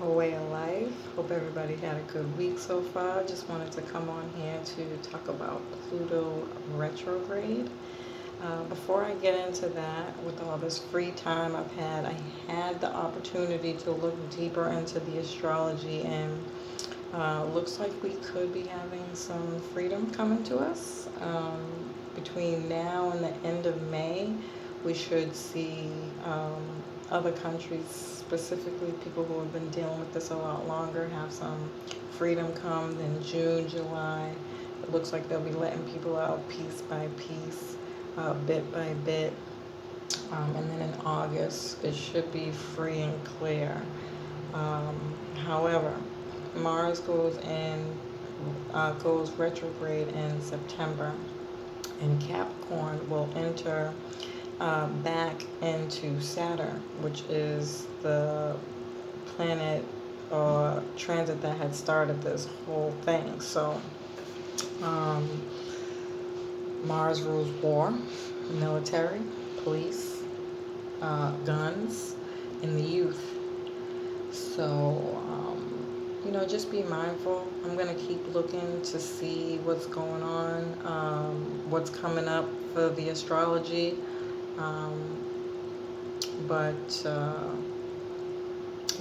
a way of life. Hope everybody had a good week so far. Just wanted to come on here to talk about Pluto Retrograde. Before I get into that, with all this free time I had the opportunity to look deeper into the astrology, and looks like we could be having some freedom coming to us. Between now and the end of May, we should see other countries, specifically people who have been dealing with this a lot longer, have some freedom come. Then June, July, it looks like they'll be letting people out piece by piece, bit by bit. And then in August, it should be free and clear. However, Mars goes retrograde in September, and Capricorn will enter back into Saturn, which is the planet or transit that had started this whole thing. So, um, Mars rules war, military, police, guns, and the youth. So, just be mindful. I'm going to keep looking to see what's going on, what's coming up for the astrology. But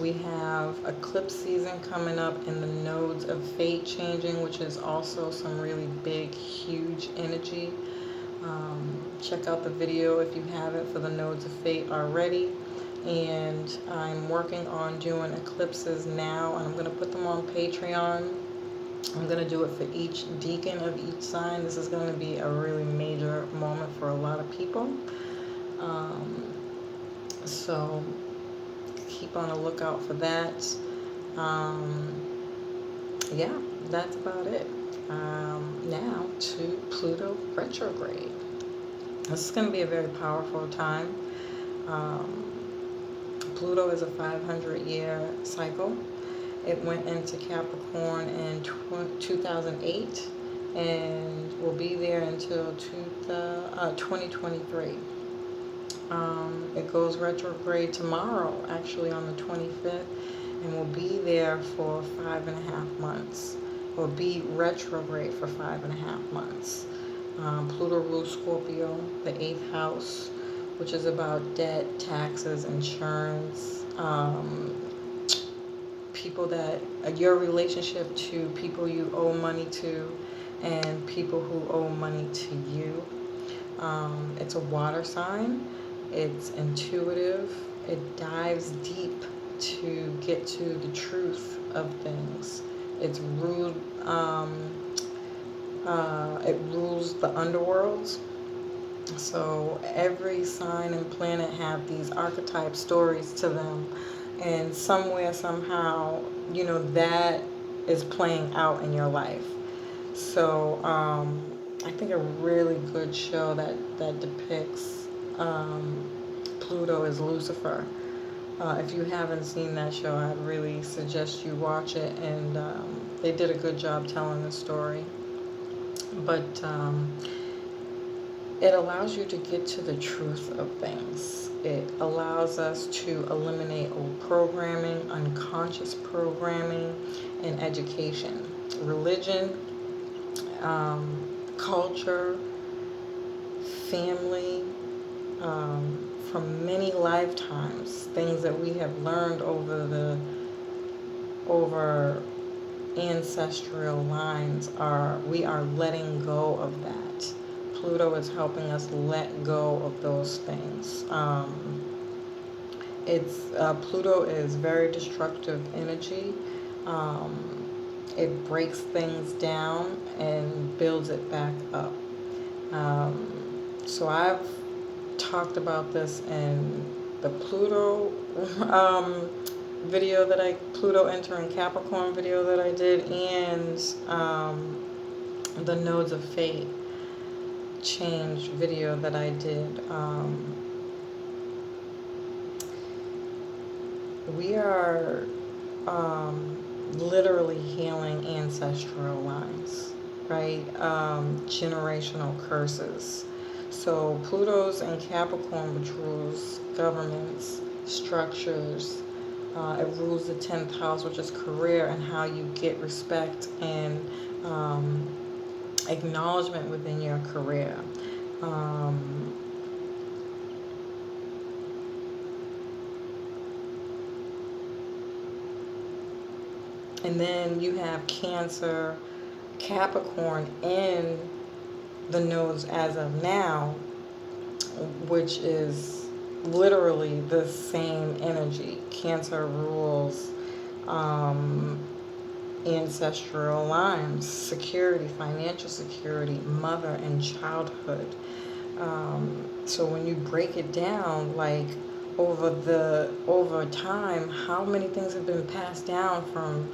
we have eclipse season coming up and the nodes of fate changing, which is also some really big, huge energy. Check out the video if you haven't for the nodes of fate already. And I'm working on doing eclipses now, and I'm going to put them on Patreon. I'm going to do it for each decan of each sign. This is going to be a really major moment for a lot of people. So keep on a lookout for that. Yeah, that's about it. Now to Pluto retrograde. This is going to be a very powerful time. Pluto is a 500-year cycle. It went into Capricorn in 2008 and will be there until 2023. It goes retrograde tomorrow, actually on the 25th, and will be there for 5.5 months. Will be retrograde for 5.5 months. Pluto rules Scorpio, the 8th house, which is about debt, taxes, insurance, people that your relationship to people you owe money to, and people who owe money to you. It's a water sign. It's intuitive. It dives deep to get to the truth of things. It's ruled. It rules the underworlds. So every sign and planet have these archetype stories to them, and somewhere, somehow, that is playing out in your life. So I think a really good show that depicts Pluto is Lucifer. If you haven't seen that show, I'd really suggest you watch it, and they did a good job telling the story. But it allows you to get to the truth of things. It allows us to eliminate old programming, unconscious programming, and education, religion, culture, family, from many lifetimes, things that we have learned over ancestral lines. We are letting go of that. Pluto is helping us let go of those things. Pluto is very destructive energy. It breaks things down and builds it back up. So I've talked about this in the Pluto Pluto entering Capricorn video that I did, and the nodes of fate change video that I did. We are literally healing ancestral lines, right? Generational curses. So Pluto's in Capricorn, which rules governments, structures, It rules the 10th house, which is career and how you get respect and acknowledgement within your career. And then you have Cancer, Capricorn in the nodes as of now, which is literally the same energy. Cancer rules ancestral lines, security, financial security, mother and childhood. So when you break it down, like over time, how many things have been passed down from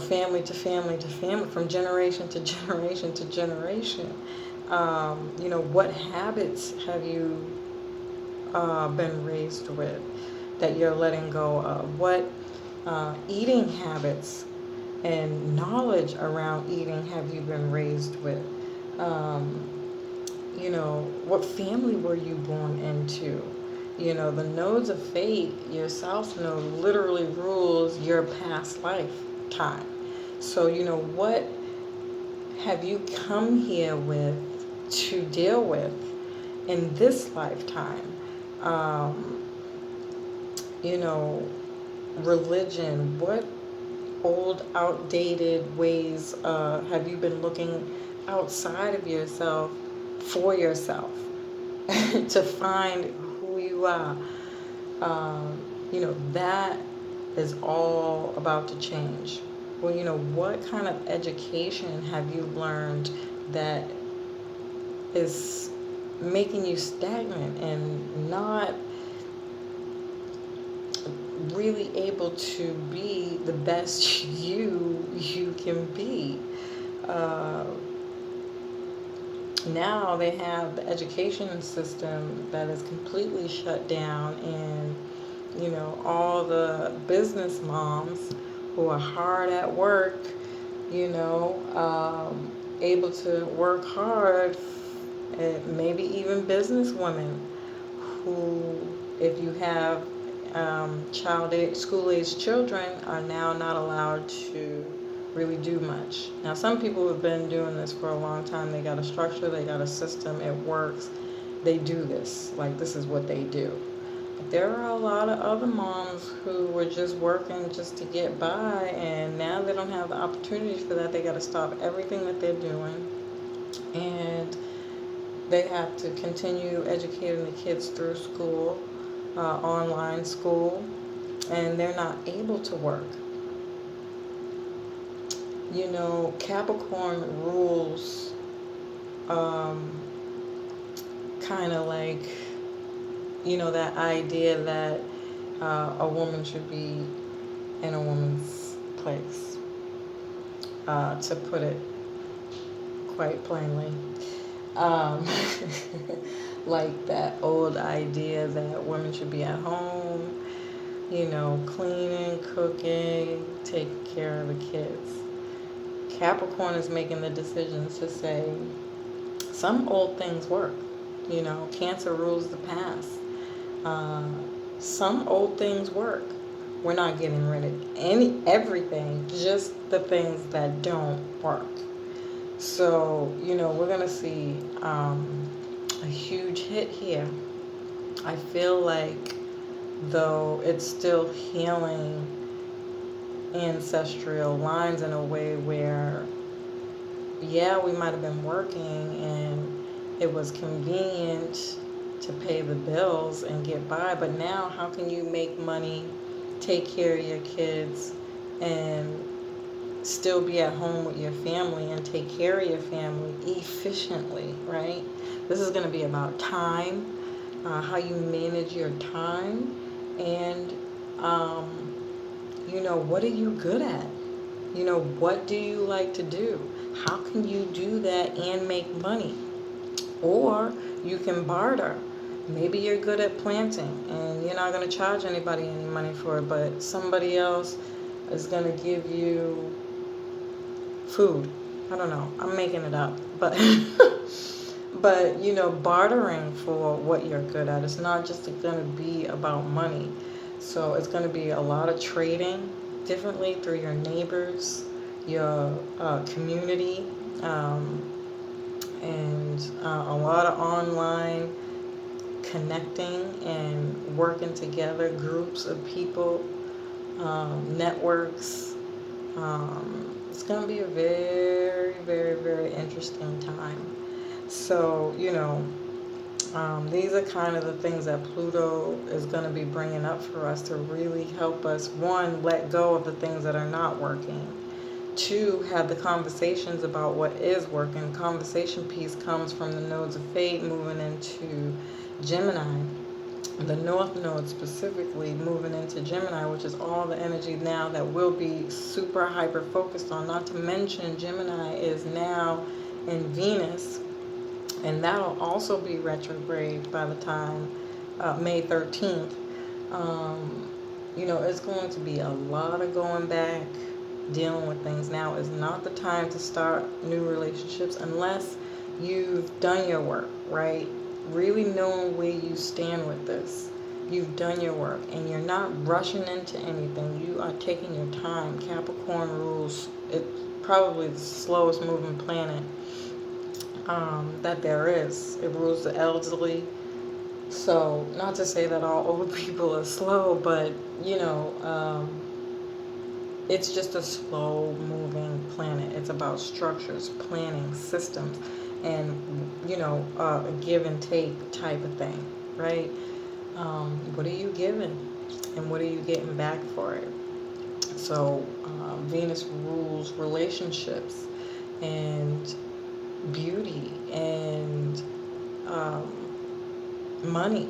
family to family to family, from generation to generation to generation. What habits have you been raised with that you're letting go of? What eating habits and knowledge around eating have you been raised with? What family were you born into? The nodes of fate, your south node literally rules your past lifetime. So, what have you come here with to deal with in this lifetime? You know, Religion, what old, outdated ways have you been looking outside of yourself for yourself to find who you are? That is all about to change. Well, what kind of education have you learned that is making you stagnant and not really able to be the best you can be? Now they have the education system that is completely shut down, and all the business moms who are hard at work, able to work hard, maybe even business women who, if you have school-age children, are now not allowed to really do much. Now, some people have been doing this for a long time. They got a structure, they got a system, it works. They do this, like this is what they do. But there are a lot of other moms who were just working just to get by, and now they don't have the opportunities for that. They got to stop everything that they're doing, and they have to continue educating the kids through school, online school, and they're not able to work. Capricorn rules kind of like, that idea that a woman should be in a woman's place, to put it quite plainly. Like that old idea that women should be at home, cleaning, cooking, taking care of the kids. Capricorn is making the decision to say some old things work. Cancer rules the past. Some old things work. We're not getting rid of everything, just the things that don't work. So, we're going to see a huge hit here. I feel like, though, it's still healing ancestral lines in a way where, yeah, we might have been working and it was convenient to pay the bills and get by, but now how can you make money, take care of your kids, and still be at home with your family and take care of your family efficiently, right? This is going to be about time, how you manage your time, and what are you good at? What do you like to do? How can you do that and make money? Or you can barter. Maybe you're good at planting and you're not going to charge anybody any money for it, but somebody else is going to give you food. I don't know. I'm making it up. But but bartering for what you're good at. It's not just going to be about money. So it's going to be a lot of trading differently through your neighbors, your community, um, and a lot of online connecting and working together, groups of people, networks. It's going to be a very, very, very interesting time. So, these are kind of the things that Pluto is going to be bringing up for us to really help us, one, let go of the things that are not working. Two, have the conversations about what is working. Conversation piece comes from the nodes of fate moving into Gemini. The North Node specifically moving into Gemini, which is all the energy now that we'll be super hyper focused on. Not to mention, Gemini is now in Venus, and that'll also be retrograde by the time May 13th. It's going to be a lot of going back, dealing with things. Now is not the time to start new relationships unless you've done your work, right? Really knowing where you stand with this. You've done your work and you're not rushing into anything. You are taking your time. Capricorn rules, it's probably the slowest moving planet that there is. It rules the elderly. So, not to say that all old people are slow, but it's just a slow moving planet. It's about structures, planning, systems, and a give and take type of thing, right? What are you giving, and what are you getting back for it? So, Venus rules relationships and beauty and money.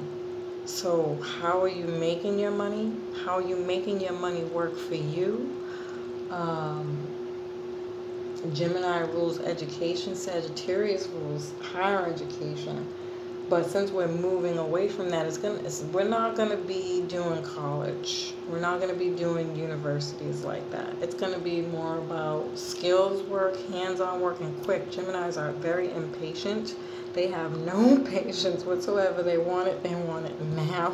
So, how are you making your money? How are you making your money work for you? Gemini rules education, Sagittarius rules higher education. But since we're moving away from that, we're not going to be doing college. We're not going to be doing universities like that. It's going to be more about skills work, hands-on work, and quick. Geminis are very impatient. They have no patience whatsoever. They want it now.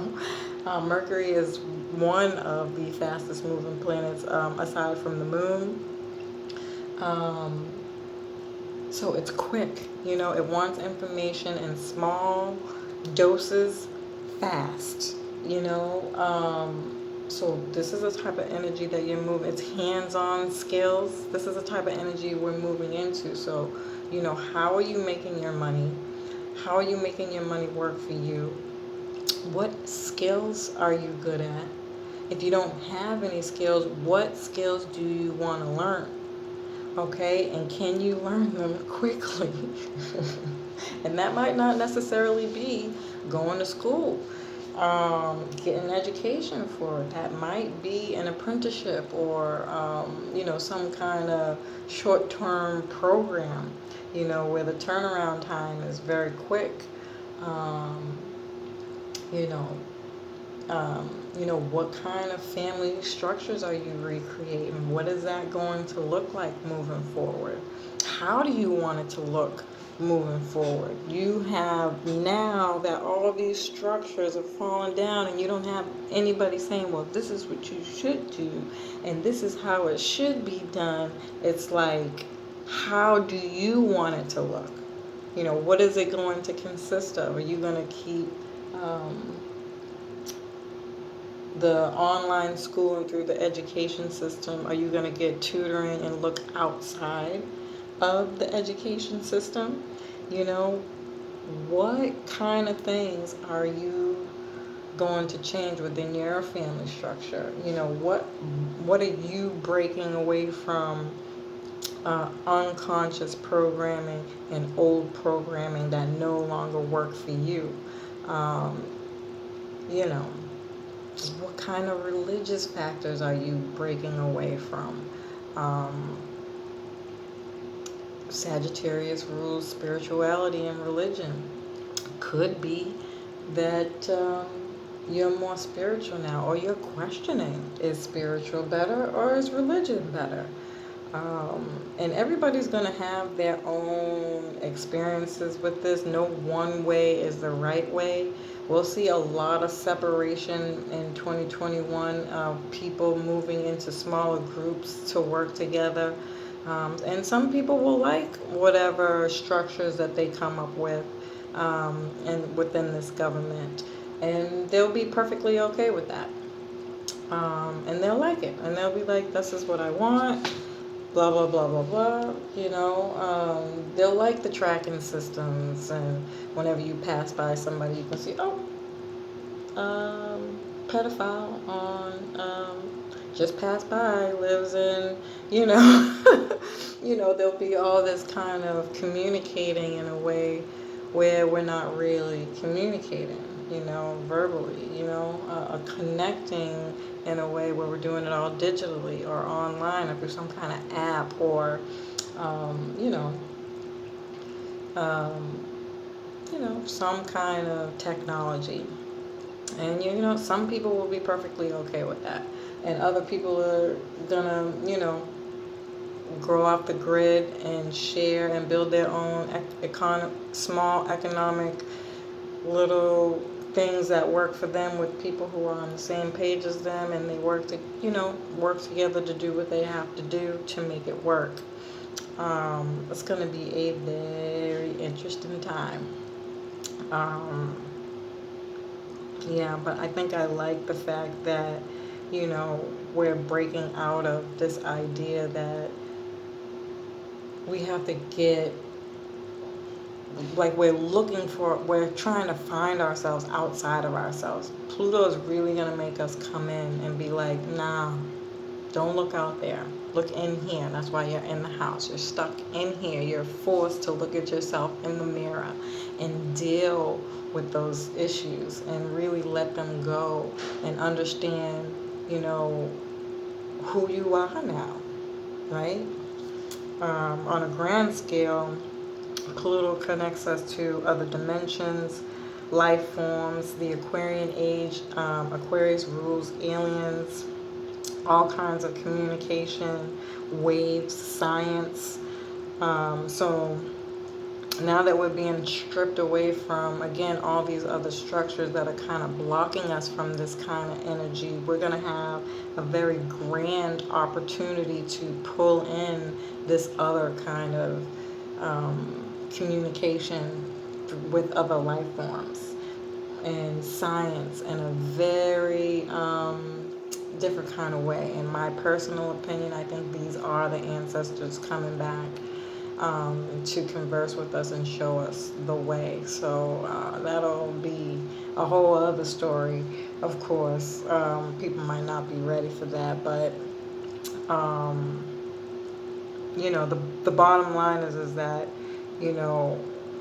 Mercury is one of the fastest moving planets aside from the moon. So it's quick, it wants information in small doses fast, so this is a type of energy that you're moving. It's hands-on skills. This is a type of energy we're moving into. So, how are you making your money? How are you making your money work for you? What skills are you good at? If you don't have any skills, what skills do you want to learn? Okay, and can you learn them quickly? And that might not necessarily be going to school, getting education for it. That might be an apprenticeship or, some kind of short-term program, where the turnaround time is very quick. You know, what kind of family structures are you recreating? What is that going to look like moving forward? How do you want it to look moving forward? You have now that all these structures have fallen down and you don't have anybody saying, well, this is what you should do and this is how it should be done. It's like, how do you want it to look? What is it going to consist of? Are you going to keep the online school and through the education system? Are you going to get tutoring and look outside of the education system? What kind of things are you going to change within your family structure? What are you breaking away from unconscious programming and old programming that no longer work for you? What kind of religious factors are you breaking away from? Sagittarius rules spirituality and religion. Could be that you're more spiritual now, or you're questioning, is spiritual better or is religion better? And everybody's going to have their own experiences with this. No one way is the right way. We'll see a lot of separation in 2021 of people moving into smaller groups to work together. And some people will like whatever structures that they come up with and within this government. And they'll be perfectly okay with that. And they'll like it. And they'll be like, this is what I want, blah blah blah blah blah. They'll like the tracking systems, and whenever you pass by somebody, you can see, oh, pedophile on just passed by, lives in, you know. There'll be all this kind of communicating in a way where we're not really communicating, verbally, connecting in a way where we're doing it all digitally or online or through some kind of app or, um, you know, um, some kind of technology. And, some people will be perfectly okay with that. And other people are gonna, grow off the grid and share and build their own small economic little things that work for them with people who are on the same page as them, and they work together to do what they have to do to make it work. It's going to be a very interesting time. Um, yeah, but I think I like the fact that, we're breaking out of this idea that we have to get, like, we're trying to find ourselves outside of ourselves. Pluto is really going to make us come in and be like, nah, don't look out there. Look in here. That's why you're in the house. You're stuck in here. You're forced to look at yourself in the mirror and deal with those issues and really let them go and understand, who you are now, right? On a grand scale, Pluto connects us to other dimensions, life forms, the Aquarian age. Aquarius rules aliens, all kinds of communication, waves, science. So now that we're being stripped away from, again, all these other structures that are kind of blocking us from this kind of energy, we're going to have a very grand opportunity to pull in this other kind of communication with other life forms and science in a very different kind of way. In my personal opinion, I think these are the ancestors coming back to converse with us and show us the way. So that'll be a whole other story, of course. People might not be ready for that, but the bottom line is that,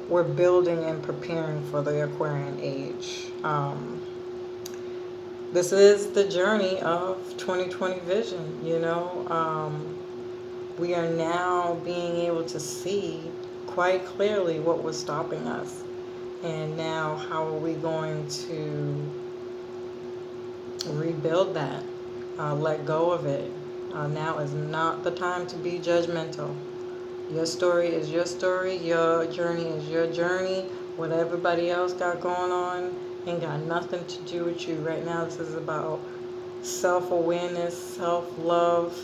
we're building and preparing for the Aquarian age. This is the journey of 2020 vision, we are now being able to see quite clearly what was stopping us. And now how are we going to rebuild that, let go of it? Now is not the time to be judgmental. Your story is your story. Your journey is your journey. What everybody else got going on ain't got nothing to do with you. Right now, this is about self-awareness, self-love,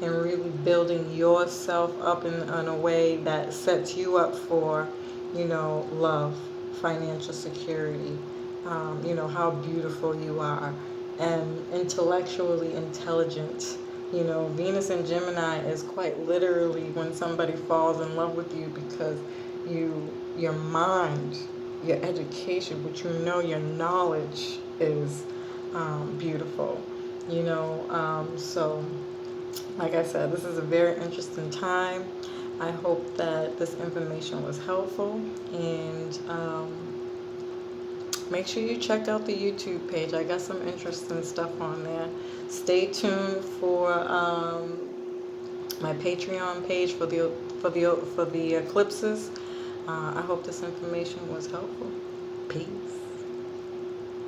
and really building yourself up in a way that sets you up for, love, financial security, how beautiful you are, and intellectually intelligent. Venus in Gemini is quite literally when somebody falls in love with you because your mind, your education, but your knowledge is beautiful. So like I said, this is a very interesting time. I hope that this information was helpful, and make sure you check out the YouTube page. I got some interesting stuff on there. Stay tuned for my Patreon page for the eclipses. I hope this information was helpful. Peace.